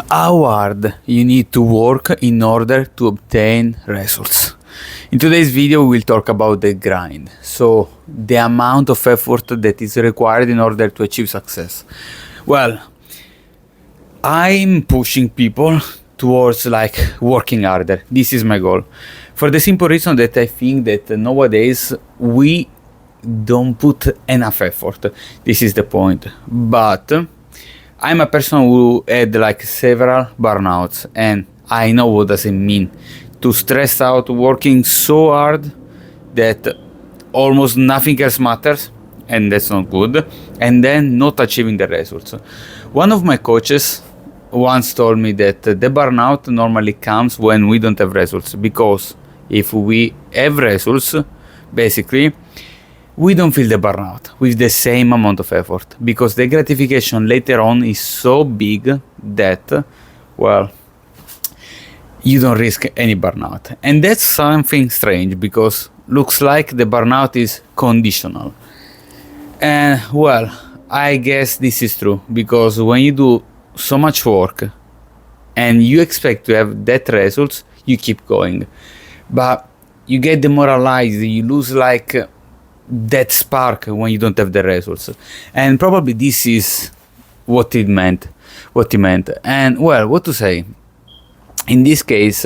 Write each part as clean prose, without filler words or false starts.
How hard you need to work in order to obtain results. In today's video we'll talk about the grind, so the amount of effort that is required in order to achieve success. Well, I'm pushing people towards working harder. This is my goal, for the simple reason that I think that nowadays we don't put enough effort. This is the point. But I'm a person who had several burnouts, and I know what does it mean to stress out working so hard that almost nothing else matters, and that's not good, and then not achieving the results. One of my coaches once told me that the burnout normally comes when we don't have results, because if we have results, basically we don't feel the burnout with the same amount of effort, because the gratification later on is so big that, well, you don't risk any burnout. And that's something strange, because looks like the burnout is conditional. And well, I guess this is true, because when you do so much work and you expect to have that results, you keep going. But you get demoralized, you lose that spark when you don't have the results. And probably this is what he meant. And well, what to say? In this case,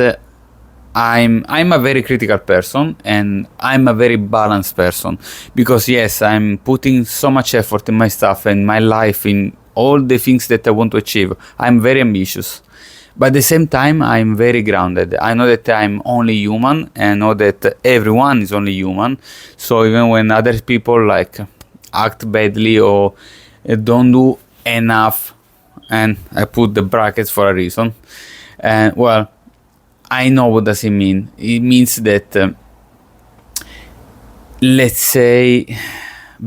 I'm a very critical person, and I'm a very balanced person, because yes, I'm putting so much effort in my stuff and my life, in all the things that I want to achieve. I'm very ambitious, but at the same time I'm very grounded. I know that I'm only human, and know that everyone is only human. So even when other people act badly or don't do enough, and I put the brackets for a reason, and well, I know what does it mean. It means that let's say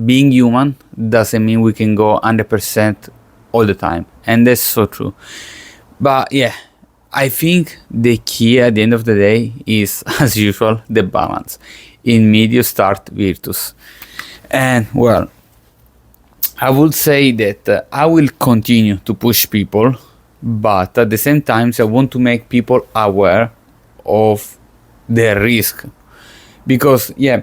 being human doesn't mean we can go 100% all the time, and that's so true. But yeah, I think the key at the end of the day is, as usual, the balance. In medio start virtus. And well, I would say that I will continue to push people, but at the same time I want to make people aware of the risk. Because yeah,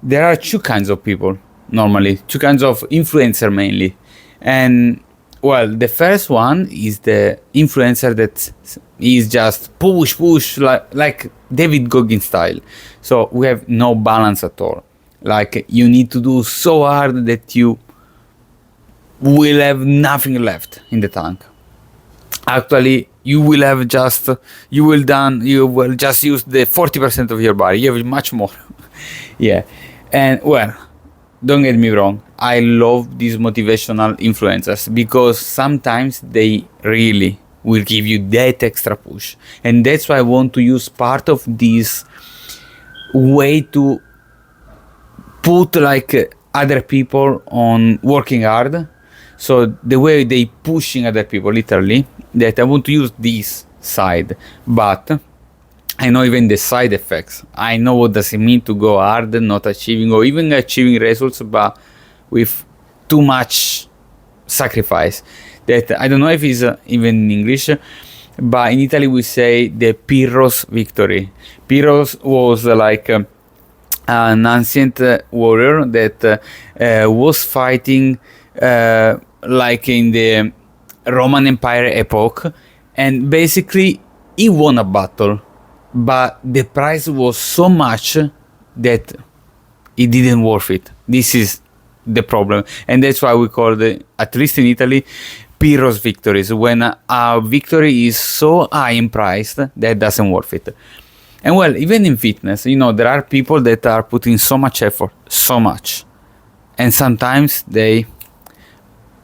there are two kinds of people normally, two kinds of influencer mainly. And well, the first one is the influencer that is just push like David Goggins style. So we have no balance at all. You need to do so hard that you will have nothing left in the tank. Actually, you will just use the 40% of your body. You have much more. Yeah. And well, don't get me wrong, I love these motivational influencers, because sometimes they really will give you that extra push. And that's why I want to use part of this way to put other people on working hard. So the way they pushing other people, literally, that I want to use this side. But I know even the side effects. I know what does it mean to go hard, not achieving or even achieving results, but with too much sacrifice. That I don't know if it's even in English, but in Italy we say the Pyrrhos victory. Pyrrhos was an ancient warrior that was fighting in the Roman Empire epoch, and basically he won a battle, but the price was so much that it didn't worth it. This is the problem, and that's why we call it, at least in Italy, Pyrrhos victories, when a victory is so high in price that it doesn't worth it. And well, even in fitness, there are people that are putting so much effort, so much, and sometimes they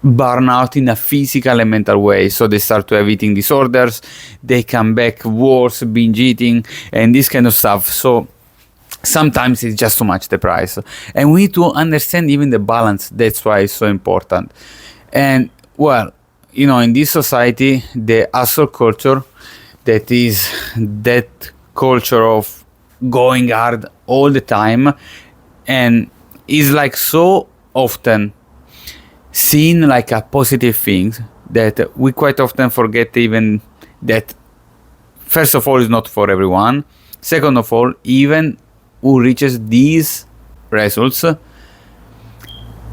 burn out in a physical and mental way. So they start to have eating disorders, they come back worse, binge eating, and this kind of stuff. So sometimes it's just too much, the price. And we need to understand even the balance. That's why it's so important. And well, in this society, the hustle culture, that is that culture of going hard all the time, and is so often seen like a positive thing that we quite often forget, even that first of all is not for everyone. Second of all, even who reaches these results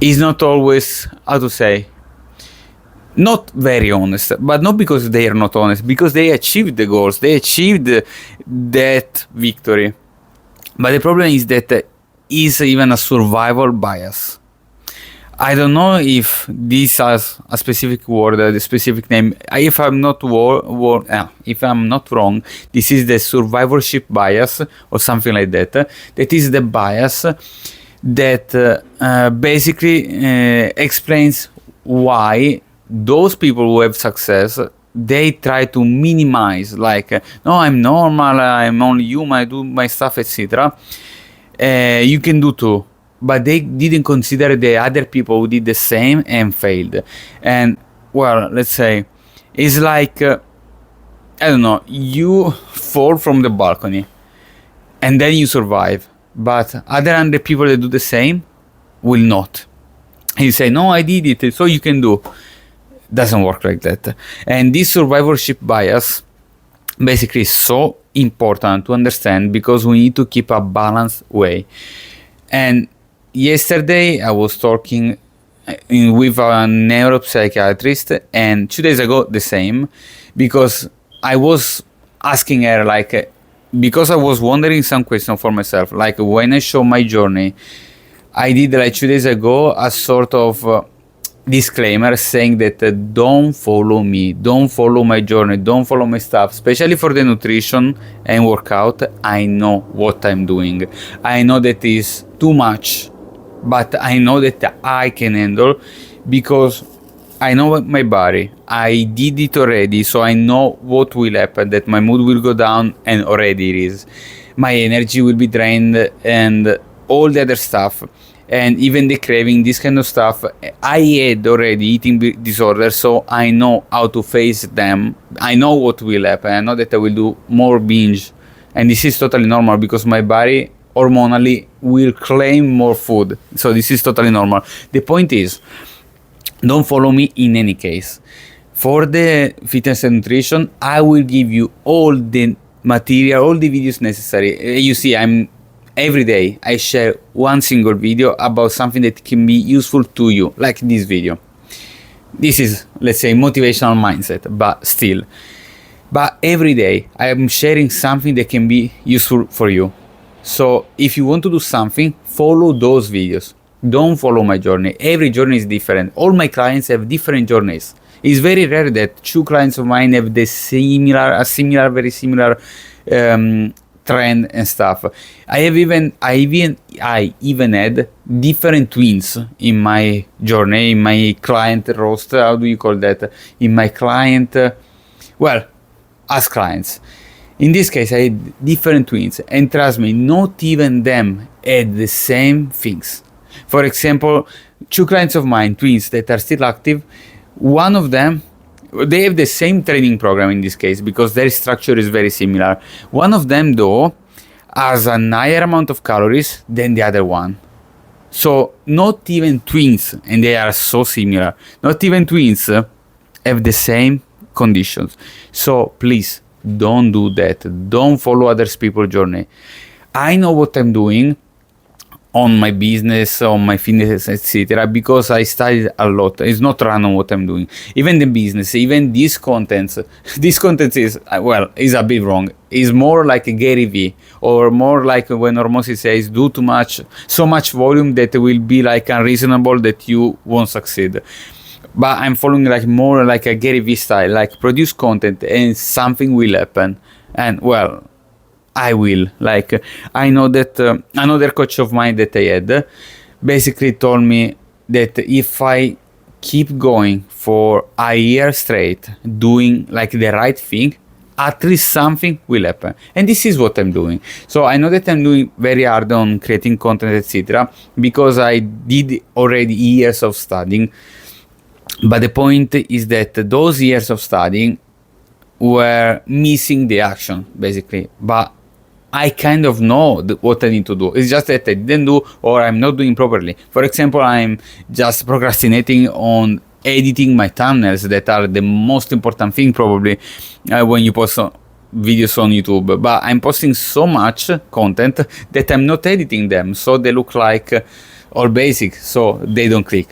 is not always, how to say, not very honest, but not because they are not honest, because they achieved the goals, they achieved that victory. But the problem is that is even a survival bias. I don't know if this has a specific word, a specific name. If I'm not if I'm not wrong, this is the survivorship bias or something like that. That is the bias that basically explains why those people who have success, they try to minimize, like, no, I'm normal, I'm only human, I do my stuff, etc. You can do too, but they didn't consider the other people who did the same and failed. And well, let's say it's like I don't know, you fall from the balcony and then you survive, but other 100 people that do the same will not. And you say, no, I did it, so you can do. Doesn't work like that. And this survivorship bias basically is so important to understand, because we need to keep a balanced way. And yesterday I was talking with a neuropsychiatrist, and 2 days ago the same, because I was asking her, like, because I was wondering some question for myself, like when I show my journey, I did like 2 days ago a sort of disclaimer saying that don't follow me, don't follow my journey, don't follow my stuff, especially for the nutrition and workout. I know what I'm doing. I know that is too much, but I know that I can handle, because I know my body. I did it already, so I know what will happen, that my mood will go down, and already it is. My energy will be drained and all the other stuff. And even the craving, this kind of stuff, I had already eating disorder, so I know how to face them. I know what will happen. I know that I will do more binge, and this is totally normal, because my body hormonally will claim more food. So this is totally normal. The point is, don't follow me in any case. For the fitness and nutrition, I will give you all the material, all the videos necessary. You see, every day I share one single video about something that can be useful to you, like this video. This is, let's say, motivational mindset, but still. But every day I am sharing something that can be useful for you. So if you want to do something, follow those videos. Don't follow my journey. Every journey is different. All my clients have different journeys. It's very rare that two clients of mine have very similar trend and stuff. I even had different twins in my journey, in my client roster. How do you call that? In my client, as clients. In this case, I had different twins, and trust me, not even them had the same things. For example, two clients of mine, twins that are still active, one of them, they have the same training program in this case, because their structure is very similar. One of them, though, has a higher amount of calories than the other one. So not even twins, and they are so similar, not even twins have the same conditions. So please, don't do that. Don't follow other people's journey. I know what I'm doing on my business, on my fitness, etc., because I studied a lot. It's not random what I'm doing. Even the business, even these contents is, is a bit wrong. It's more like a Gary V, or more like when Hormosis says, do too much, so much volume that it will be like unreasonable that you won't succeed. But I'm following like more like a Gary V style, like produce content and something will happen. And I will. Like, I know that another coach of mine that I had basically told me that if I keep going for a year straight doing like the right thing, at least something will happen. And this is what I'm doing. So I know that I'm doing very hard on creating content, etc., because I did already years of studying. But the point is that those years of studying were missing the action, basically. But I kind of know what I need to do. It's just that I didn't do, or I'm not doing properly. For example, I'm just procrastinating on editing my thumbnails that are the most important thing probably when you post videos on YouTube. But I'm posting so much content that I'm not editing them, so they look like all basic, so they don't click.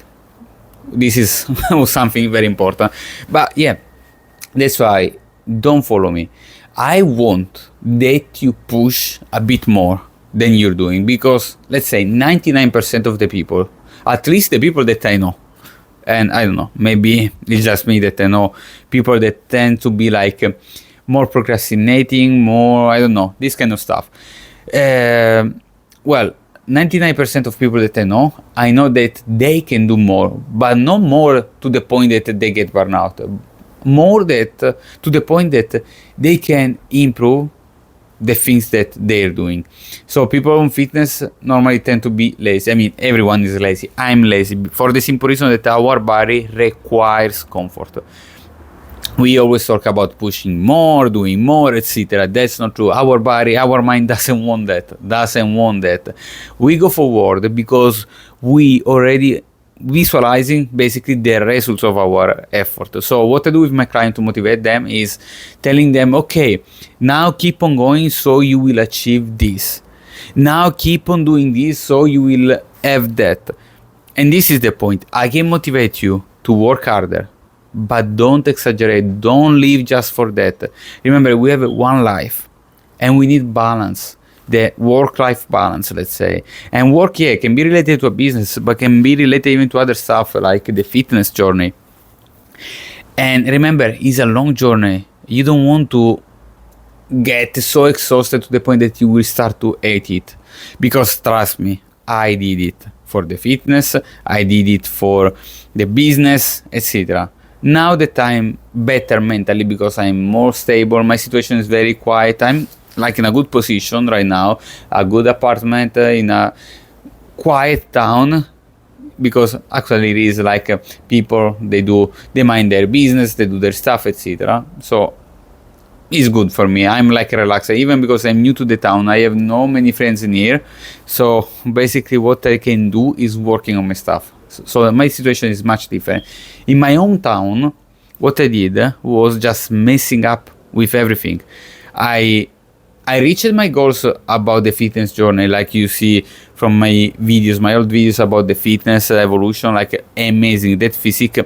This is something very important. But yeah, that's why don't follow me. I want that you push a bit more than you're doing, because let's say 99% of the people, at least the people that I know, and I don't know, maybe it's just me that I know people that tend to be like more procrastinating, more, I don't know, this kind of stuff. Well, 99% of people that I know that they can do more, but not more to the point that they get burnout. More that to the point that they can improve the things that they're doing. So people on fitness normally tend to be lazy. I mean, everyone is lazy. I'm lazy for the simple reason that our body requires comfort. We always talk about pushing more, doing more, etc. That's not true. Our body, our mind doesn't want that. We go forward because we already visualizing basically the results of our effort. So what I do with my client to motivate them is telling them, okay, now keep on going so you will achieve this. Now keep on doing this so you will have that. And this is the point. I can motivate you to work harder, but don't exaggerate. Don't live just for that. Remember, we have one life and we need balance. The work-life balance, let's say. And work, yeah, can be related to a business, but can be related even to other stuff like the fitness journey. And remember, it's a long journey. You don't want to get so exhausted to the point that you will start to hate it. Because trust me, I did it for the fitness, I did it for the business, etc. Now that I'm better mentally because I'm more stable, my situation is very quiet, I'm like in a good position right now, a good apartment in a quiet town, because actually it is like people, they mind their business, they do their stuff, etc. So it's good for me. I'm like relaxed, even because I'm new to the town. I have no many friends in here, so basically what I can do is working on my stuff. So my situation is much different. In my hometown, what I did was just messing up with everything. I reached my goals about the fitness journey, like you see from my videos, my old videos about the fitness evolution, like amazing. That physique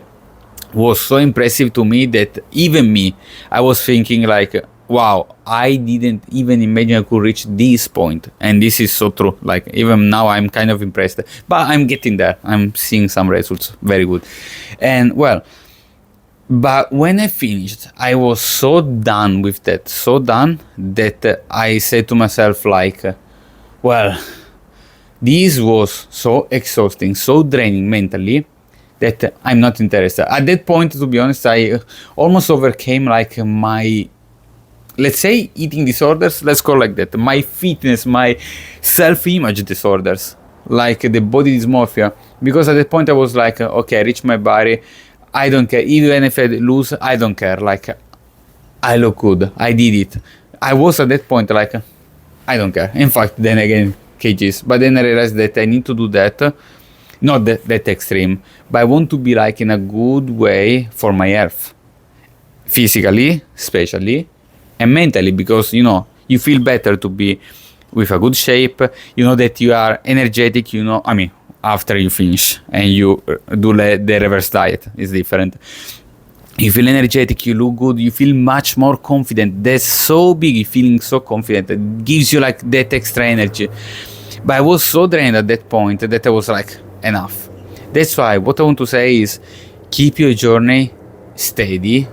was so impressive to me that even me, I was thinking like, wow, I didn't even imagine I could reach this point. And this is so true. Like even now I'm kind of impressed, but I'm getting there. I'm seeing some results, very good. And well, but when I finished, I was so done with that, so done that I said to myself like, well, this was so exhausting, so draining mentally that I'm not interested. At that point, to be honest, I almost overcame like my, let's say, eating disorders, let's call it like that, my fitness, my self-image disorders, like the body dysmorphia, because at that point I was like, okay, I reached my body, I don't care, even if I lose, I don't care, like, I look good, I did it. I was at that point like, I don't care. In fact, then again, kgs. But then I realized that I need to do that, not that extreme, but I want to be like in a good way for my health. Physically, especially, and mentally, because, you know, you feel better to be with a good shape, you know that you are energetic, you know, I mean, after you finish and you do the reverse diet is different. You feel energetic, you look good, you feel much more confident. That's so big, feeling so confident. It gives you like that extra energy. But I was so drained at that point that I was like, enough. That's why what I want to say is keep your journey steady.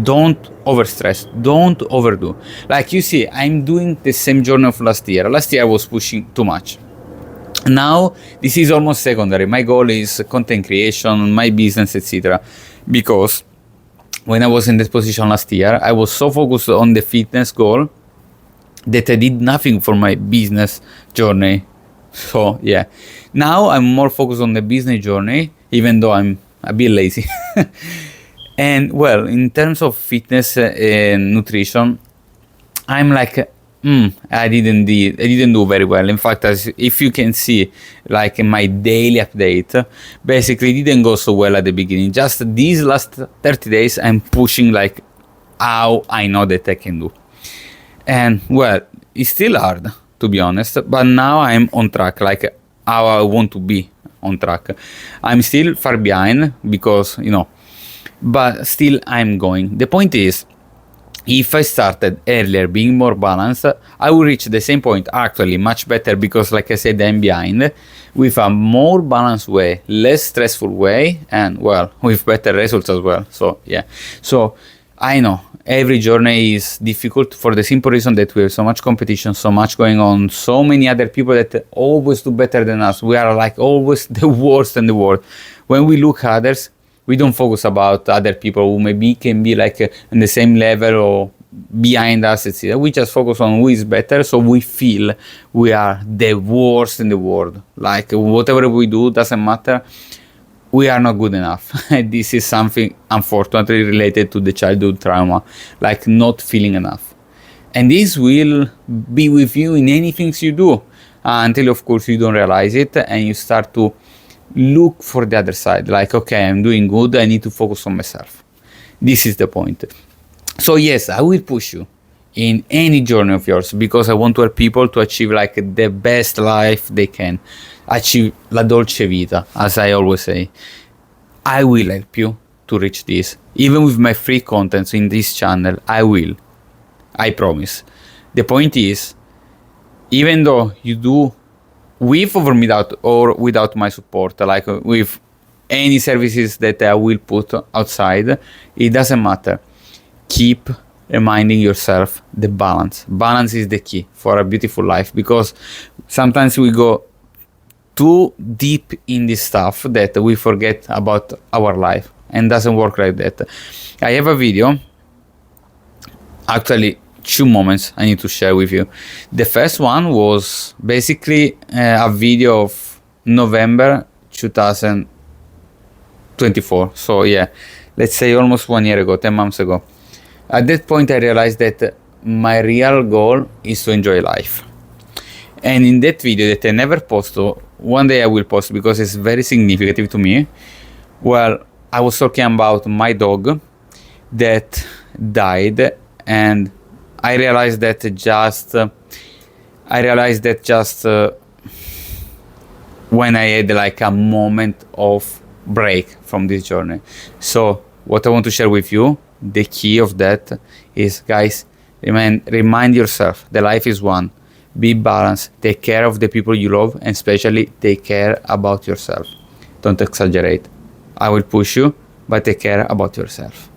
Don't overstress, don't overdo. Like you see, I'm doing the same journey of last year. Last year I was pushing too much. Now this is almost secondary. My goal is content creation, my business, etc. Because when I was in that position last year, I was so focused on the fitness goal that I did nothing for my business journey. So yeah, now I'm more focused on the business journey, even though I'm a bit lazy. And well, in terms of fitness and nutrition, I'm like I didn't do very well. In fact, as if you can see, like in my daily update, basically didn't go so well at the beginning. Just these last 30 days, I'm pushing like how I know that I can do. And well, it's still hard, to be honest, but now I'm on track, like how I want to be on track. I'm still far behind because, but still I'm going. The point is, if I started earlier being more balanced, I will reach the same point, actually much better, because like I said, I'm behind, with a more balanced way, less stressful way, and well, with better results as well. So yeah, so I know every journey is difficult for the simple reason that we have so much competition, so much going on, so many other people that always do better than us. We are like always the worst in the world. When we look at others, we don't focus about other people who maybe can be like in the same level or behind us, etc. We just focus on who is better, so we feel we are the worst in the world. Like whatever we do doesn't matter. We are not good enough. This is something unfortunately related to the childhood trauma, like not feeling enough. And this will be with you in anything you do until, of course, you don't realize it and you start to look for the other side. Like, okay, I'm doing good. I need to focus on myself. This is the point. So yes, I will push you in any journey of yours because I want to help people to achieve like the best life they can. Achieve la dolce vita, as I always say. I will help you to reach this. Even with my free contents in this channel, I will. I promise. The point is, even though you do with or without my support, like with any services that I will put outside, it doesn't matter. Keep reminding yourself the balance. Balance is the key for a beautiful life, because sometimes we go too deep in this stuff that we forget about our life, and doesn't work like that. I have a video, actually 2 moments I need to share with you. The first one was basically a video of November 2024. So yeah, let's say almost 1 year ago, 10 months ago. At that point I realized that my real goal is to enjoy life. And in that video that I never posted, one day I will post because it's very significant to me. Well, I was talking about my dog that died, and I realized that just when I had like a moment of break from this journey. So what I want to share with you, the key of that is, guys, remind yourself that life is one. Be balanced, take care of the people you love, and especially take care about yourself. Don't exaggerate. I will push you, but take care about yourself.